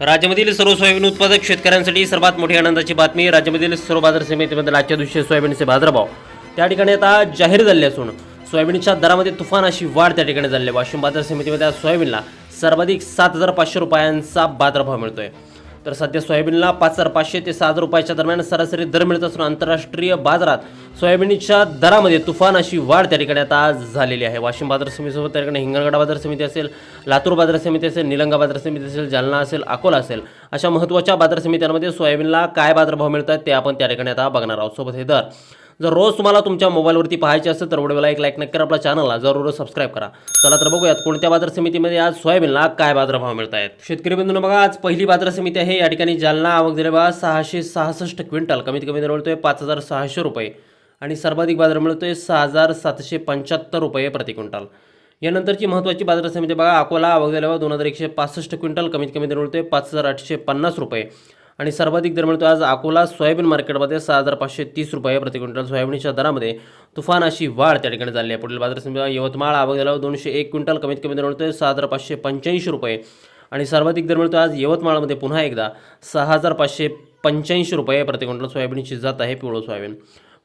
राज्यामधील सर्व सोयाबीन उत्पादक शेतकऱ्यांसाठी सर्वात मोठी आनंदाची बातमी। राज्यामधील सर्व बाजार समितीमध्ये आजच्या दिवशी सोयाबीनचे बाजारभाव त्या ठिकाणी आता जाहीर झाले असून सोयाबीनच्या दरामध्ये तुफान अशी वाढ त्या ठिकाणी झाली आहे। वाशिम बाजार समितीमध्ये आज सोयाबीनला सर्वाधिक 7,500 रुपयांचा बाजारभाव मिळतोय। तर सध्या सोयाबीनला 5,500 ते 6,000 रुपयाच्या दरम्यान सरासरी दर मिळत असून आंतरराष्ट्रीय बाजारात सोयाबीनच्या दरामध्ये तुफान अशी वाढ त्या ठिकाणी आता आज झालेली आहे। वाशिम बाजार समितीसोबत त्या ठिकाणी हिंगणघाट बाजार समिती असेल, लातूर बाजार समिती असेल, निलंगा बाजार समिती असेल, जालना असेल, अकोला असेल, अशा महत्त्वाच्या बाजार समित्यांमध्ये सोयाबीनला काय बाजारभाव मिळतात ते आपण त्या ठिकाणी आता बघणार आहोत। सोबत हे दर जर रोज तुम्हाला तुमच्या मोबाईलवरती पाहायचे असेल तर व्हिडिओला एक लाईक नक्की करा, आपल्या चॅनलला जरूर सबस्क्राईब करा। चला तर बघूयात कोणत्या बाजार समितीमध्ये आज सोयाबीनला काय बाजारभाव मिळत आहेत। शेतकरी बंधूंनो बघा, आज पहिली बाजार समिती आहे या ठिकाणी जालना। आवक दिले बघा 666 क्विंटल, कमीत कमी दर मिळतोय 5,600 रुपये आणि सर्वाधिक बाजार मिळतोय 6,775 रुपये प्रति क्विंटल। यानंतरची महत्त्वाची बाजार समिती बघा अकोला। आवक दिले बघा 2,165 क्विंटल, कमीत कमी दर मिळतोय 5,850 रुपये आणि सर्वाधिक दर मिळतो आज अकोला सोयाबीन मार्केटमध्ये 6,530 रुपये प्रति क्विंटल। सोयाबीनच्या दरामध्ये तुफान अशी वाढ त्या ठिकाणी झाली आहे। पुढील बाजार समिती यवतमाळ। आवक दिला 201 क्विंटल, कमीत कमी दर मिळतोय 6,585 रुपये आणि सर्वाधिक दर मिळतो आज यवतमाळमध्ये पुन्हा एकदा 6,585 रुपये प्रति क्विंटल। सोयाबीनची जात आहे पिवळं सोयाबीन।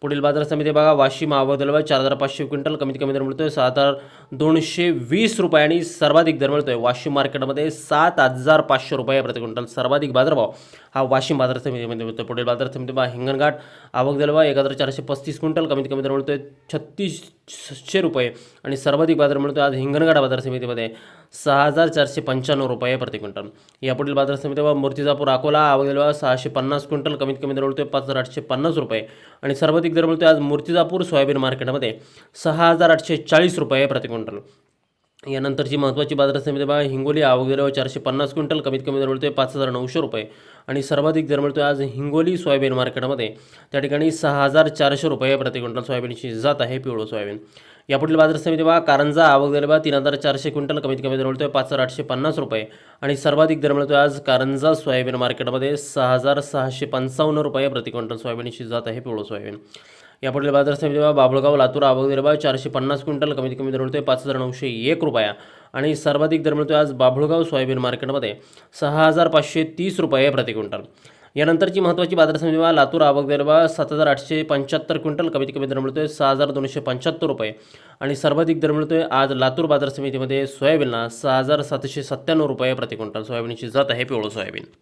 पुढील बाजार समिती बघा वाशिम। आवक दिला 4,500 क्विंटल, कमीत कमी दर मिळतोय 6,220 रुपये आणि सर्वाधिक दर मिळतोय वाशिम मार्केटमध्ये 7,500 रुपये प्रति क्विंटल। सर्वाधिक बाजारभाव हा वाशिम बाजार समितीमध्ये मिळतो। पुढील बाजार समिती बघा हिंगणघाट। आवक दिला 1,435 क्विंटल, कमीत कमी दर मिळतोय 3,600 रुपये आणि सर्वाधिक बाजार मिळतोय आज हिंगणघाट बाजार समितीमध्ये 6,495 रुपये प्रति क्विंटल। यापुढील बाजार समिती बघा मूर्तिजापूर अकोला। आवक दिला 650 क्विंटल, कमीत कमी दर मिळतोय 5,850 रुपये आणि सर्वाधिक दर मिळतोय आज मूर्तिजापूर सोयाबीन मार्केटमध्ये 6,840 रुपये प्रति क्विंटल। यानंतरची महत्त्वाची बाजार समिती बघा हिंगोली। आवक दिला 450 क्विंटल, कमीत कमी दर मिळतोय 5,900 रुपये आणि सर्वाधिक दर मिळतोय आज हिंगोली सोयाबीन मार्केटमध्ये त्या ठिकाणी 6,400 रुपये प्रति क्विंटल। सोयाबीनची जात आहे पिवळं सोयाबीन। यापुढील बाजार समिती बघा कारंजा। आवक दिली बघा 3,400 क्विंटल, कमीत कमी दर मिळतोय 5,850 रुपये आणि सर्वाधिक दर मिळतोय आज कारंजा सोयाबीन मार्केटमध्ये 6,655 रुपये प्रति क्विंटल। सोयाबीनची जात आहे पिवळं सोयाबीन। यापुढील बाजार समिती बघा बाभळगाव लातूर। आवक दिली बघा 450 क्विंटल, कमीत कमी दर मिळतोय 5,901 रुपया आणि सर्वाधिक दर मिळतोय आज बाभळगाव सोयाबीन मार्केटमध्ये 6,530 रुपये प्रति क्विंटल। यानंतरची महत्त्वाची बाजार समिती बघा लातूर। आवक दिली बघा 7,875 क्विंटल, कमीत कमी दर मिळतोय 6,275 रुपये आणि सर्वाधिक दर मिळतोय आज लातूर बाजार समितीमध्ये सोयाबीनला 6,797 रुपये प्रति क्विंटल। सोयाबीनची जात आहे पिवळं सोयाबीन।